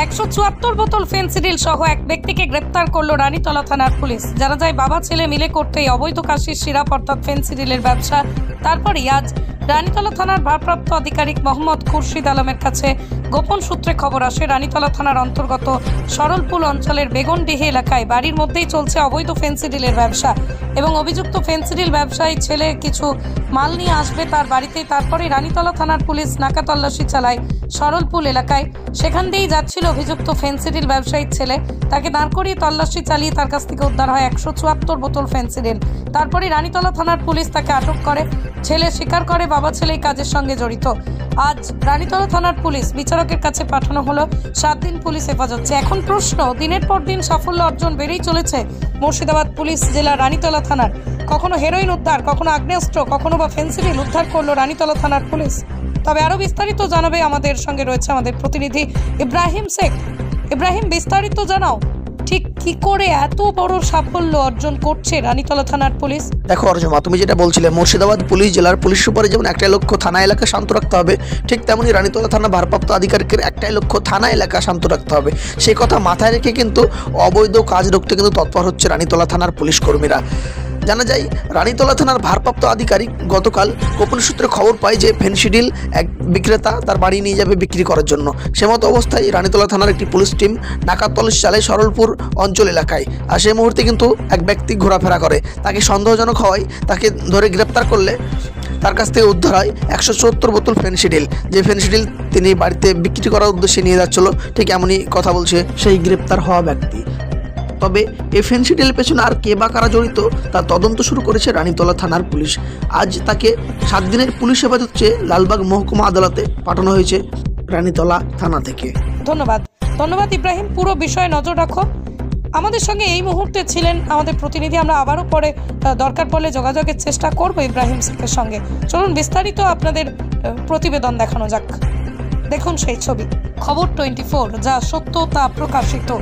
174 বোতল ফেন্সিডিল সহ এক ব্যক্তিকে গ্রেপ্তার করলো রানীতলা থানার পুলিশ। জানা যায় বাবা ছেলে মিলে করতে অবৈধ কাশির সিরাপ অর্থাৎ ফেন্সিডিলের ব্যবসা। তারপরই আজ রানীতলা থানার ভারপ্রাপ্ত আধিকারিক মোহাম্মদ খুরশিদ আলমের কাছে গোপন সূত্রে খবর আসে রানীতলা থানার অন্তর্গত সরলপুল অঞ্চলের বেগুনডিহি এলাকায় বাড়ির মধ্যেই চলছে অবৈধ ফেন্সিডিলের ব্যবসা এবং অভিযুক্ত ফেন্সিডিল ব্যবসায়ী ছেলে কিছু মাল নিয়ে আসবে তার বাড়িতেই। তারপরে রানীতলা থানার পুলিশ নাকা তল্লাশি চালায় সরলপুল এলাকায়। সেখান দিয়েই যাচ্ছিল অভিযুক্ত ফেন্সিডিল ব্যবসায়ীর ছেলে। তাকে দাঁড় করিয়ে তল্লাশি চালিয়ে তার কাছ থেকে উদ্ধার হয় 174 বোতল ফেন্সিডিল। তারপরে রানীতলা থানার পুলিশ তাকে আটক করে। ছেলে স্বীকার করে বাবা ছেলে এই কাজের সঙ্গে জড়িত। আজ রানীতলা থানার পুলিশ বিচারকের কাছে পাঠানো হলো। 7 দিন পুলিশ হেফাজতে। এখন প্রশ্ন, দিনের পর দিন সাফল্য অর্জন বেড়েই চলেছে মুর্শিদাবাদ পুলিশ জেলা রানীতলা থানার। কখনো হেরোইন উদ্ধার, কখনো আগ্নেয়াস্ত্র, কখনো বা ফেন্সিডিল উদ্ধার করলো রানীতলা থানার পুলিশ। তবে আরো বিস্তারিত জানাবে আমাদের সঙ্গে রয়েছে আমাদের প্রতিনিধি ইব্রাহিম শেখ। ইব্রাহিম, বিস্তারিত জানাও, ঠিক কি করে এত বড় সাফল্য অর্জন করছে রানীতলা থানার পুলিশ? দেখো অর্জমা, তুমি যেটা বলছিলে মুর্শিদাবাদ পুলিশ জেলার পুলিশ সুপারের যেমন একটাই লক্ষ্য থানা এলাকা শান্ত রাখতে হবে, ঠিক তেমনি রানীতলা থানা ভারপ্রাপ্ত আধিকারিকের একটাই লক্ষ্য থানা এলাকা শান্ত রাখতে হবে। সেই কথা মাথায় রেখে কিন্তু অবৈধ কাজ রুখতে কিন্তু তৎপর হচ্ছে রানীতলা থানার পুলিশ কর্মীরা। জানা যায় রানীতলা থানার ভারপ্রাপ্ত আধিকারিক গতকাল গোপন সূত্রে খবর পায় যে ফেন্সিডিল এক বিক্রেতা তার বাড়ি নিয়ে যাবে বিক্রি করার জন্য। সে মতো অবস্থায় রানীতলা থানার একটি পুলিশ টিম নাকা তল্লাশি চালায় সরলপুর অঞ্চল এলাকায়। আর সেই মুহূর্তে কিন্তু এক ব্যক্তি ঘোরাফেরা করে, তাকে সন্দেহজনক হওয়ায় তাকে ধরে গ্রেপ্তার করলে তার কাছ থেকে উদ্ধার হয় 174 বোতল ফেন্সিডিল। যে ফেন্সিডিল তিনি বাড়িতে বিক্রি করার উদ্দেশ্যে নিয়ে যাচ্ছিল, ঠিক এমনই কথা বলছে সেই গ্রেপ্তার হওয়া ব্যক্তি। তবে এই ফেন্সিডিলের পেছনে আর কে বা কারা জড়িত তার তদন্ত শুরু করেছে রানীতলা থানার পুলিশ। আজ তাকে 7 দিনের পুলিশ হেফাজতে লালবাগ মহকুমা আদালতে পাঠানো হয়েছে রানীতলা থানা থেকে। ধন্যবাদ ইব্রাহিম, পুরো বিষয়ে নজর রাখো। আমাদের সঙ্গে এই মুহূর্তে ছিলেন আমাদের প্রতিনিধি। আমরা আবারও পরে দরকার পড়লে যোগাযোগের চেষ্টা করব ইব্রাহিম শেখের সঙ্গে। চলুন বিস্তারিত আপনাদের প্রতিবেদন দেখানো যাক। দেখুন সেই ছবি, খবর 24, যা সত্য তা প্রকাশিত।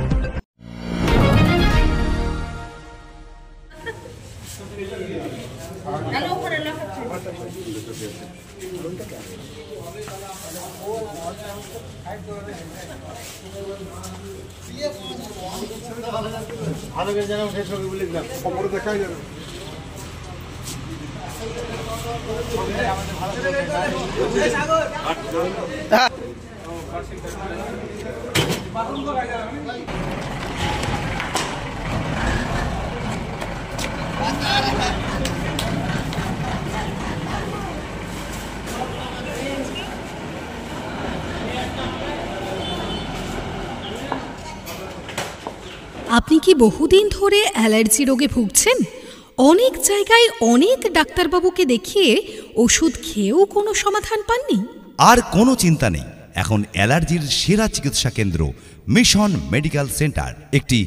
আপনি কি বহুদিন ধরে অ্যালার্জি রোগে ভুগছেন? অনেক জায়গায় অনেক ডাক্তারবাবুকে দেখিয়ে ওষুধ খেয়েও কোনো সমাধান পাননি? আর কোনো চিন্তা নেই, এখন অ্যালার্জির সেরা চিকিৎসা কেন্দ্র মিশন মেডিকেল সেন্টার, একটি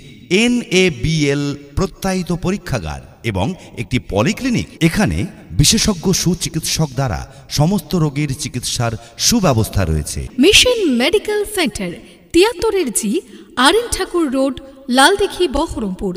NABL প্রত্যয়িত পরীক্ষাগার এবং একটি পলিক্লিনিক। এখানে বিশেষজ্ঞ সুচিকিৎসক দ্বারা সমস্ত রোগের চিকিৎসার সুব্যবস্থা রয়েছে। Mission medical centre 73G RN ঠাকুর রোড, লালদিঘি, বহরমপুর।